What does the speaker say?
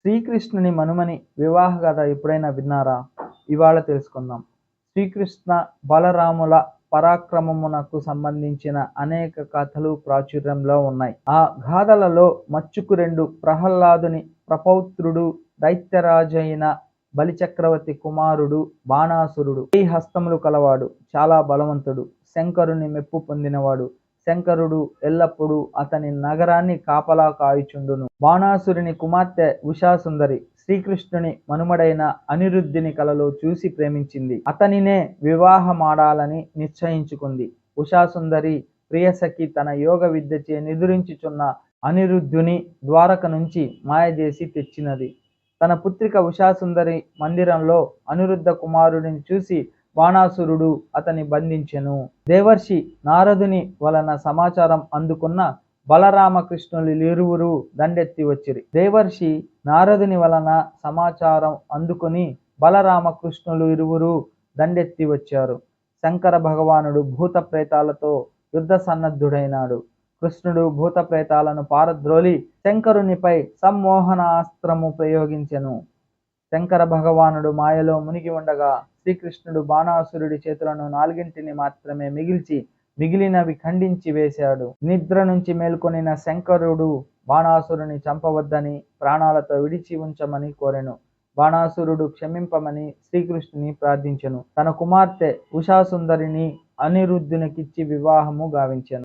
శ్రీకృష్ణుని మనుమని వివాహ కథ ఎప్పుడైనా విన్నారా? ఇవాళ తెలుసుకుందాం. శ్రీకృష్ణ బలరాముల పరాక్రమమునకు సంబంధించిన అనేక కథలు ప్రాచుర్యంలో ఉన్నాయి. ఆ గాథలలో మచ్చుకు రెండు ప్రహ్లాదుని ప్రపౌత్రుడు దైత్యరాజైన బలిచక్రవర్తి కుమారుడు బాణాసురుడు. ఈ హస్తములు కలవాడు, చాలా బలవంతుడు, శంకరుని మెప్పు పొందినవాడు. శంకరుడు ఎల్లప్పుడూ అతని నగరాన్ని కాపలా కాయుచుండును. బాణాసురుని కుమార్తె ఉషాసుందరి శ్రీకృష్ణుని మనుమడైన అనిరుద్ధుని కలలో చూసి ప్రేమించింది. అతనినే వివాహమాడాలని నిశ్చయించుకుంది. ఉషాసుందరి ప్రియసఖి తన యోగ విద్యచే నిదురించుచున్న అనిరుద్ధుని ద్వారక నుంచి మాయజేసి తెచ్చినది. తన పుత్రిక ఉషాసుందరి మందిరంలో అనిరుద్ధ కుమారుడిని చూసి బాణాసురుడు అతని బంధించెను. దేవర్షి నారదుని వలన సమాచారం అందుకున్న బలరామకృష్ణులిరువురు దండెత్తి వచ్చిరి. దేవర్షి నారదుని వలన సమాచారం అందుకుని బలరామకృష్ణులు ఇరువురు దండెత్తి వచ్చారు. శంకర భగవానుడు భూత ప్రేతాలతో యుద్ధ సన్నద్ధుడైనాడు. కృష్ణుడు భూత ప్రేతాలను పారద్రోలి శంకరునిపై సమ్మోహనాస్త్రము ప్రయోగించెను. శంకర భగవానుడు మాయలో మునిగి ఉండగా శ్రీకృష్ణుడు బాణాసురుడి చేతులను నాలుగింటిని మాత్రమే మిగిల్చి మిగిలినవి ఖండించి వేశాడు. నిద్ర నుంచి మేల్కొనిన శంకరుడు బాణాసురుని చంపవద్దని ప్రాణాలతో విడిచి ఉంచమని కోరెను. బాణాసురుడు క్షమింపమని శ్రీకృష్ణుని ప్రార్థించెను. తన కుమార్తె ఉషాసుందరిని అనిరుద్ధునికిచ్చి వివాహము గావించెను.